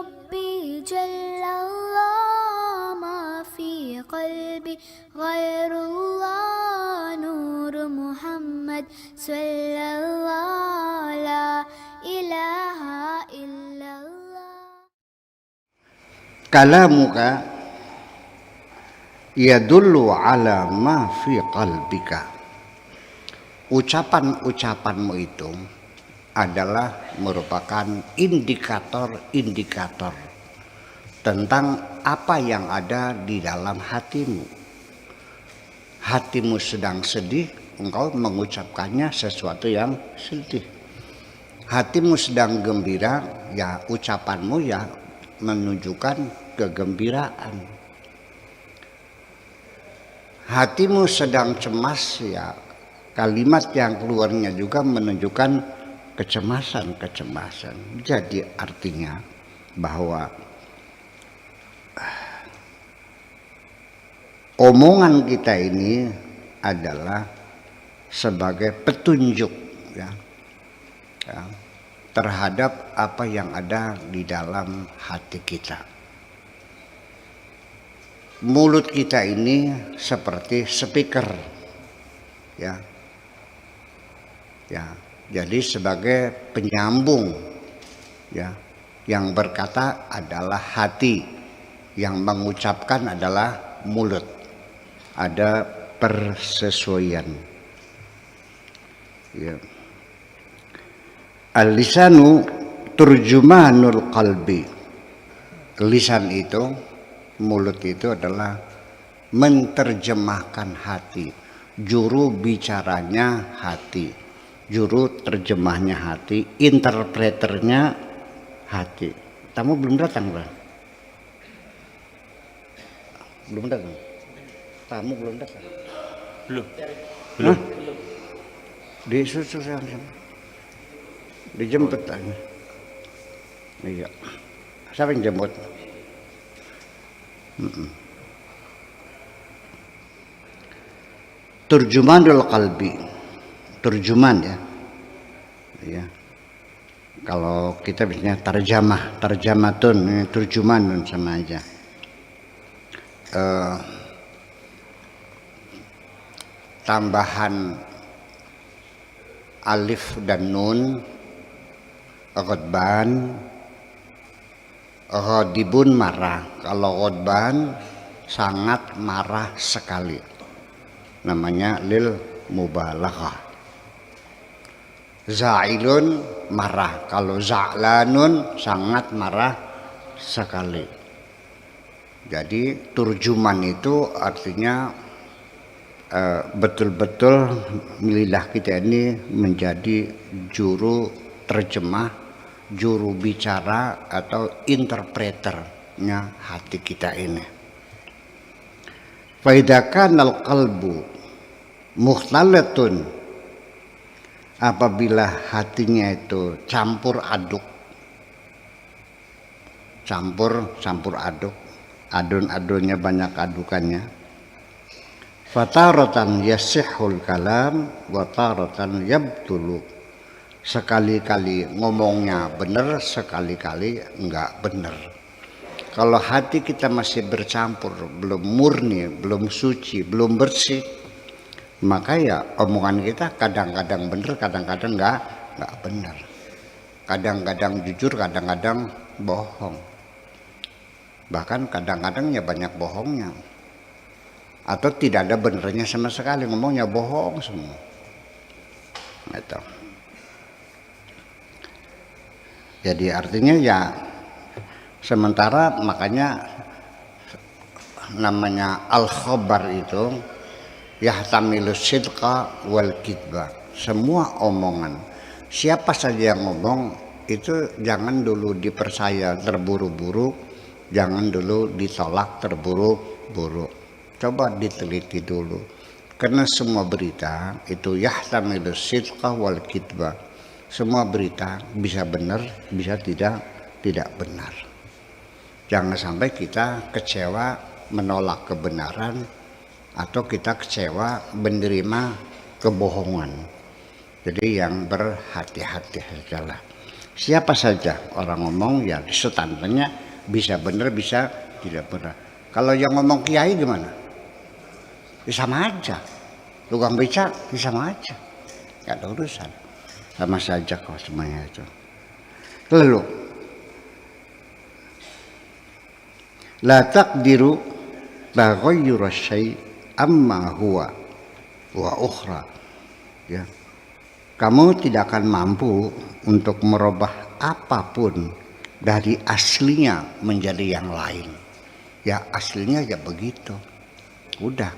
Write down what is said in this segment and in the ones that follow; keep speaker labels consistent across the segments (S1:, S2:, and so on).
S1: ربي جل الله ما في قلبي غير الله نور محمد صلى الله لا إله إلا الله.
S2: Kalamuka yadullu ala ma fi qalbika. Ucapan-ucapanmu itu adalah merupakan indikator-indikator tentang apa yang ada di dalam hatimu. Hatimu sedang sedih, engkau mengucapkannya sesuatu yang sedih. Hatimu sedang gembira, ya ucapanmu ya menunjukkan kegembiraan. Hatimu sedang cemas, ya kalimat yang keluarnya juga menunjukkan kecemasan. Jadi artinya bahwa omongan kita ini adalah sebagai petunjuk ya, terhadap apa yang ada di dalam hati kita. Mulut kita ini seperti speaker ya. Jadi sebagai penyambung ya, yang berkata adalah hati, yang mengucapkan adalah mulut. Ada persesuaian. Ya. Al-lisanu turjumanul qalbi. Lisan itu, mulut itu adalah menterjemahkan hati. Juru bicaranya hati. Juru terjemahnya hati, interpreternya hati. Tamu belum datang, Bang? Belum datang. Tamu belum datang. Belum. Di susu sana. Dijemput tanya. Iya. Siapa yang jemput? Turjumanul qalbi. Turjuman ya. Kalau kita biasanya tarjamatun, turjuman sama aja. Tambahan alif dan nun, ghadban, ghadibun marah. Kalau ghadban sangat marah sekali, namanya lil mubalaghah. Za'ilun marah, kalau za'lanun sangat marah sekali. Jadi turjuman itu artinya betul-betul lidah kita ini menjadi juru terjemah, juru bicara atau interpreternya hati kita ini. Fa idza kana al-qalbu mukhtalaatun, apabila hatinya itu campur aduk, adun-adunnya banyak adukannya. Fataratan yasihul kalam wa taratan yabtulu. Sekali-kali ngomongnya benar, sekali-kali enggak benar. Kalau hati kita masih bercampur, belum murni, belum suci, belum bersih, maka ya omongan kita kadang-kadang benar, kadang-kadang enggak benar. Kadang-kadang jujur, kadang-kadang bohong. Bahkan kadang-kadang ya banyak bohongnya. Atau tidak ada benernya sama sekali, ngomongnya bohong semua. Gitu. Jadi artinya ya sementara makanya namanya al-khabar itu yahtamilu sidqa wal kidba. Semua omongan, siapa saja yang ngomong itu jangan dulu dipercaya terburu-buru, jangan dulu ditolak terburu-buru. Coba diteliti dulu, karena semua berita itu yahtamilu sidqa wal kidba. Semua berita bisa benar, bisa tidak benar. Jangan sampai kita kecewa menolak kebenaran, atau kita kecewa menerima kebohongan. Jadi yang berhati-hati sajalah. Siapa saja orang ngomong ya standarnya bisa benar bisa tidak benar. Kalau yang ngomong kiai gimana? Ya sama aja. Tukang beca ya sama aja. Gak ada urusan. Sama saja kok semuanya itu. Lalu la taqdiru taghayyur syai' amma huwa wa ukhra. Ya. Kamu tidak akan mampu untuk merubah apapun dari aslinya menjadi yang lain. Ya aslinya ya begitu. Udah.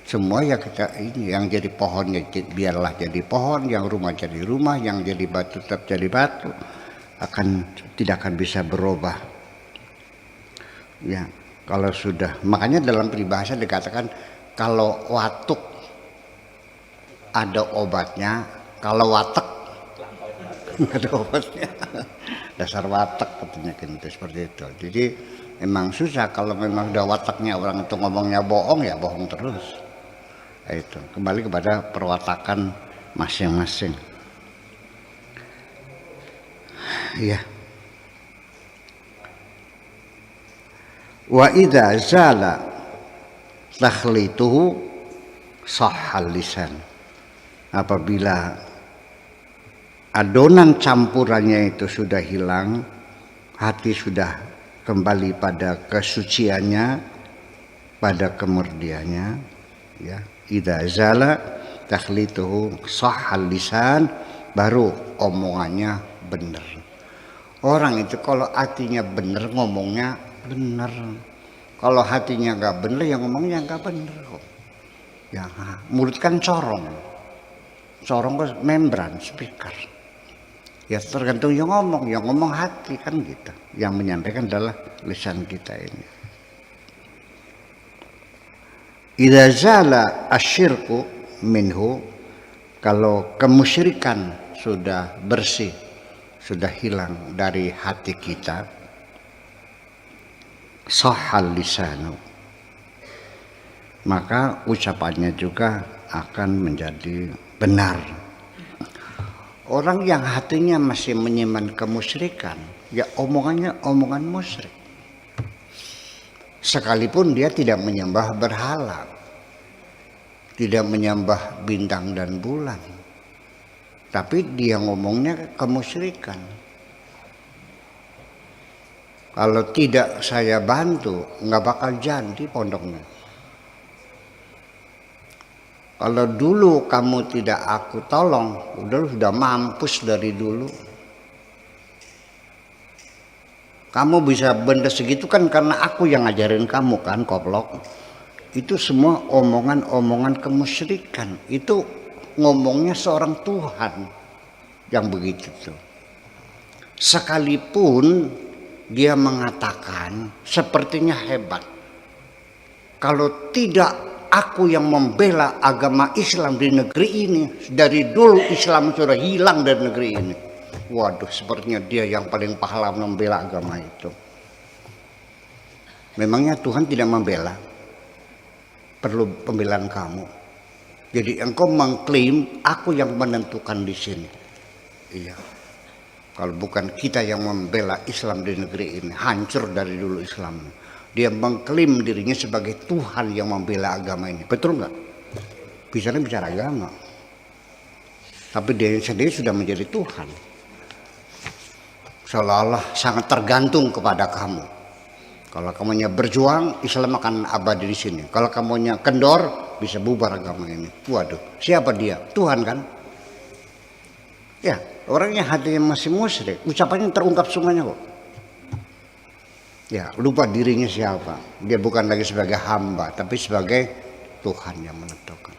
S2: Semua ya kita ini yang jadi pohon ya biarlah jadi pohon, yang rumah jadi rumah, yang jadi batu tetap jadi batu. Tidak akan bisa berubah. Ya, kalau sudah, makanya dalam peribahasa dikatakan kalau watuk ada obatnya, kalau watek nggak ada obatnya. Dasar watek katanya gitu, seperti itu. Jadi memang susah kalau memang udah wateknya orang itu ngomongnya bohong ya bohong terus. Itu kembali kepada perwatakan masing-masing. Ya. Wa idza zala takhlituhu sahhal lisan. Apabila adonan campurannya itu sudah hilang, hati sudah kembali pada kesuciannya, pada kemurniannya, ya. Idza zala takhlituhu sahhal lisan, baru omongannya benar. Orang itu kalau hatinya benar ngomongnya benar. Kalau hatinya nggak benar ya ngomongnya nggak benar kok. Ya, mulut kan corong kan membran speaker. Ya tergantung yang ngomong hati kan gitu. Yang menyampaikan adalah lisan kita ini. Idza zala asyirku minhu, kalau kemusyrikan sudah bersih, sudah hilang dari hati kita, sahhal lisanu, maka ucapannya juga akan menjadi benar. Orang yang hatinya masih menyimpan kemusyrikan, ya omongannya omongan musyrik. Sekalipun dia tidak menyembah berhala, tidak menyembah bintang dan bulan, tapi dia ngomongnya kemusyrikan. Kalau tidak saya bantu, nggak bakal jadi pondoknya. Kalau dulu kamu tidak aku tolong, sudah mampus dari dulu. Kamu bisa benda segitu kan karena aku yang ngajarin kamu kan, koplok. Itu semua omongan-omongan kemusyrikan. Itu ngomongnya seorang Tuhan yang begitu tuh. Sekalipun dia mengatakan sepertinya hebat. Kalau tidak aku yang membela agama Islam di negeri ini, dari dulu Islam sudah hilang dari negeri ini. Waduh, sepertinya dia yang paling pahlawan membela agama itu. Memangnya Tuhan tidak membela? Perlu pembelaan kamu. Jadi engkau mengklaim aku yang menentukan di sini. Iya. Kalau bukan kita yang membela Islam di negeri ini, hancur dari dulu Islam. Dia mengklaim dirinya sebagai Tuhan yang membela agama ini. Betul nggak? Bicara agama. Tapi dia sendiri sudah menjadi Tuhan. Seolah-olah sangat tergantung kepada kamu. Kalau kamunya berjuang, Islam akan abadi di sini. Kalau kamunya kendor, bisa bubar agama ini. Waduh, siapa dia? Tuhan kan? Ya, orangnya hatinya masih musyrik, ucapannya terungkap semuanya kok. Ya, lupa dirinya siapa. Dia bukan lagi sebagai hamba, tapi sebagai Tuhan yang menentukan.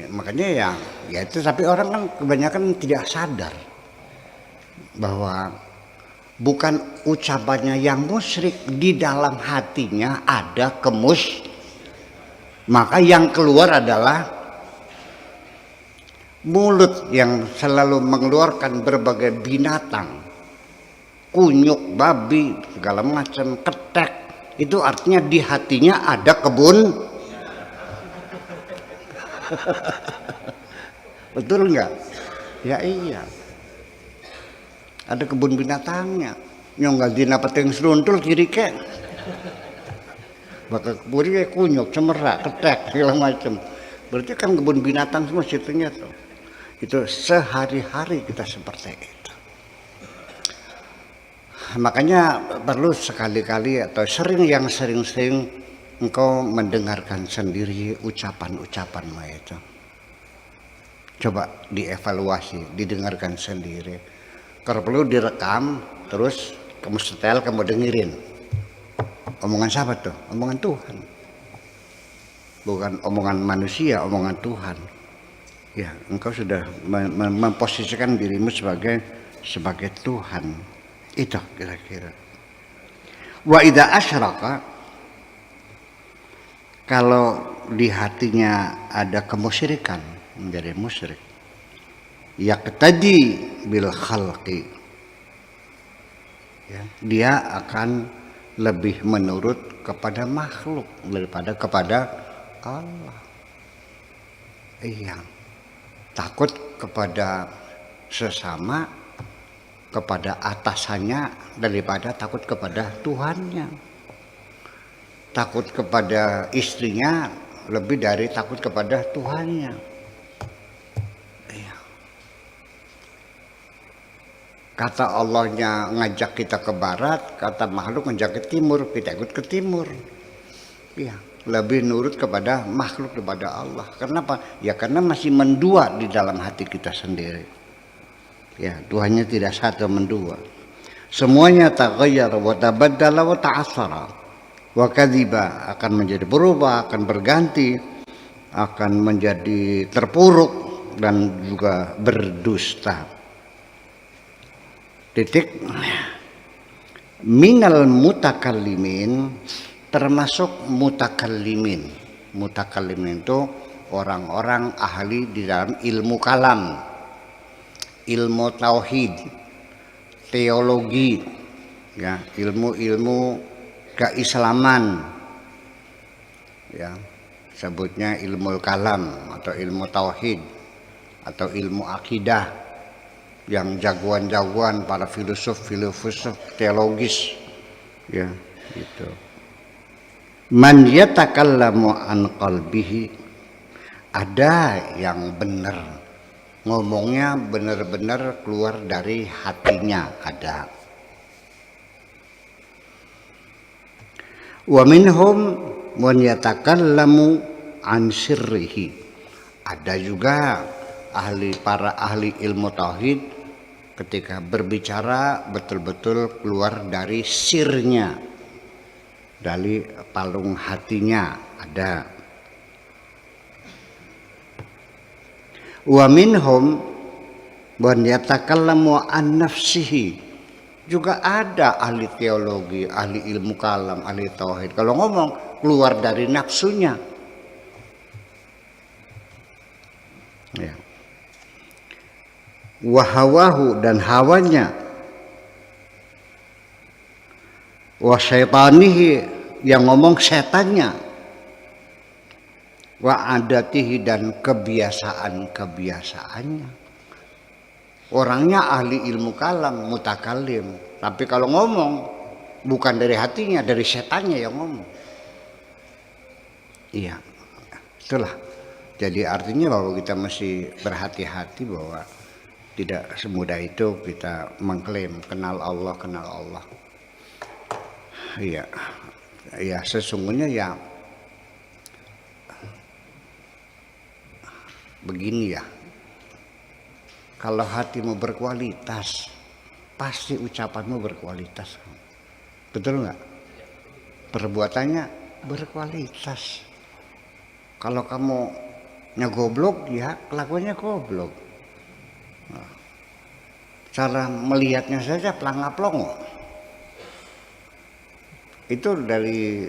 S2: Makanya ya itu, tapi orang kan kebanyakan tidak sadar bahwa bukan ucapannya yang musyrik, di dalam hatinya ada maka yang keluar adalah mulut yang selalu mengeluarkan berbagai binatang, kunyuk, babi, segala macam, ketek. Itu artinya di hatinya ada kebun. Betul nggak? Ya iya. ada kebun binatangnya. Nyonggal dina peteng seruntul kiri ke. Bakal kebun kunyuk, cemerak, ketek, segala macam. Berarti kan kebun binatang semua situnya tuh. Itu sehari-hari kita seperti itu. Makanya perlu sekali-kali atau sering-sering engkau mendengarkan sendiri ucapan-ucapanmu itu. Coba dievaluasi, didengarkan sendiri. Kalau perlu direkam, terus kamu setel, kamu dengerin. Omongan siapa tuh? Omongan Tuhan. Bukan omongan manusia, omongan Tuhan. Ya, engkau sudah memposisikan dirimu sebagai Tuhan. Itu kira-kira. Wa idza asyraka, kalau di hatinya ada kemusyrikan, menjadi musyrik, yaqtadi bil khalqi, ya, dia akan lebih menurut kepada makhluk daripada kepada Allah. Iya, takut kepada sesama, kepada atasannya daripada takut kepada Tuhannya. Takut kepada istrinya lebih dari takut kepada Tuhannya. Kata Allahnya ngajak kita ke barat, kata makhluk ngajak ke timur, kita ikut ke timur. Ya, lebih nurut kepada makhluk daripada Allah. Kenapa? Ya karena masih mendua di dalam hati kita sendiri. Ya, Tuhannya tidak satu, mendua. Semuanya taghayyar wa tabaddala wa ta'assara wa kadhiba, akan menjadi berubah, akan berganti, akan menjadi terpuruk dan juga berdusta. Titik. Minal mutakallimin, termasuk mutakallimin. Mutakallimin itu orang-orang ahli di dalam ilmu kalam, ilmu tauhid, teologi, ya, ilmu-ilmu keislaman, ya, sebutnya ilmu kalam atau ilmu tauhid atau ilmu akidah. Yang jagoan-jagoan para filosof teologis, ya, gitu. Man yatakallamu an qalbihi, ada yang benar, ngomongnya benar-benar keluar dari hatinya, ada. Wa minhum man yatakallamu an sirrihi, ada juga para ahli ilmu tauhid ketika berbicara betul-betul keluar dari sirnya, dari palung hatinya, ada. Wa minhum man yatakallamu an nafsihi, juga ada ahli teologi, ahli ilmu kalam, ahli tauhid kalau ngomong keluar dari nafsunya, ya. Wahawahu, dan hawanya, wa syaitanihi, yang ngomong setannya, wa adatihi, dan kebiasaan-kebiasaannya. Orangnya ahli ilmu kalam, mutakallim, tapi kalau ngomong bukan dari hatinya, dari setannya yang ngomong. Iya, itulah. Jadi artinya bahwa kita mesti berhati-hati bahwa tidak semudah itu kita mengklaim kenal Allah. Iya, ya sesungguhnya ya begini ya. Kalau hatimu berkualitas, pasti ucapanmu berkualitas. Betul nggak? Perbuatannya berkualitas. Kalau kamu ngegoblok, ya kelakuannya goblok. Cara melihatnya saja pelangap-pelongo. Itu dari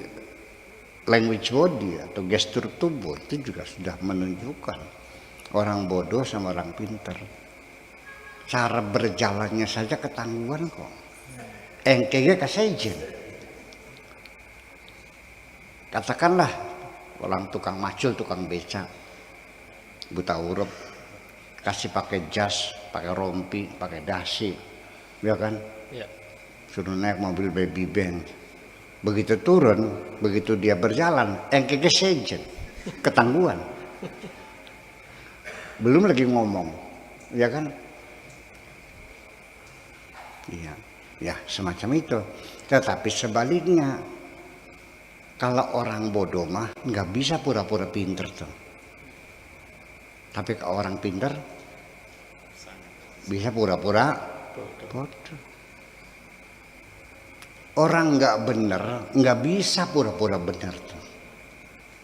S2: language body atau gestur tubuh itu juga sudah menunjukkan orang bodoh sama orang pintar. Cara berjalannya saja ketangguhan kok. Engkege kasejen. Katakanlah orang tukang macul, tukang beca, buta huruf, kasih pakai jas, pakai rompi, pakai dasi, ya kan?
S3: Ya.
S2: Suruh naik mobil baby band. Begitu turun, begitu dia berjalan, engkeke sejen, ketangguhan. Belum lagi ngomong, ya kan? Iya, ya semacam itu. Tetapi sebaliknya, kalau orang bodoh mah nggak bisa pura-pura pinter tuh. Tapi kalau orang pinter bisa pura-pura bodoh. Orang nggak bener nggak bisa pura-pura bener tuh.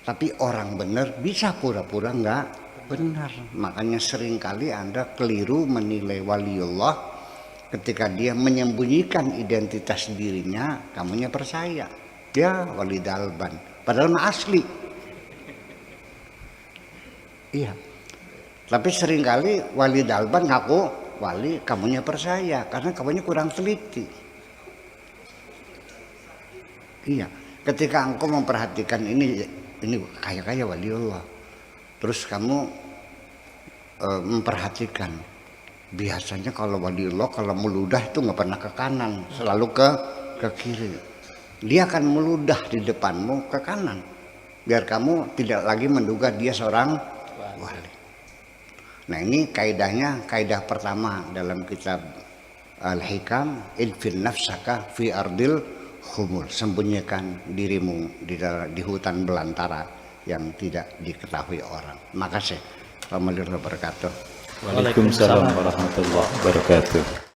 S2: Tapi orang bener bisa pura-pura nggak benar. Makanya seringkali Anda keliru menilai waliullah ketika dia menyembunyikan identitas dirinya, kamunya percaya dia wali dalban, padahal mah asli. Iya. Tapi seringkali wali dalban ngaku wali, kamunya percaya karena kamunya kurang teliti. Iya. Ketika engkau memperhatikan ini kaya waliullah, terus kamu memperhatikan biasanya kalau waliullah kalau meludah itu nggak pernah ke kanan, selalu ke kiri. Dia akan meludah di depanmu ke kanan biar kamu tidak lagi menduga dia seorang wali. Nah ini kaidah pertama dalam kitab Al-Hikam, idfin nafsaka fi ardil khumul, sembunyikan dirimu di hutan belantara yang tidak diketahui orang. Makasih. Warahmatullahi wabarakatuh.
S4: Waalaikumsalam warahmatullahi wabarakatuh.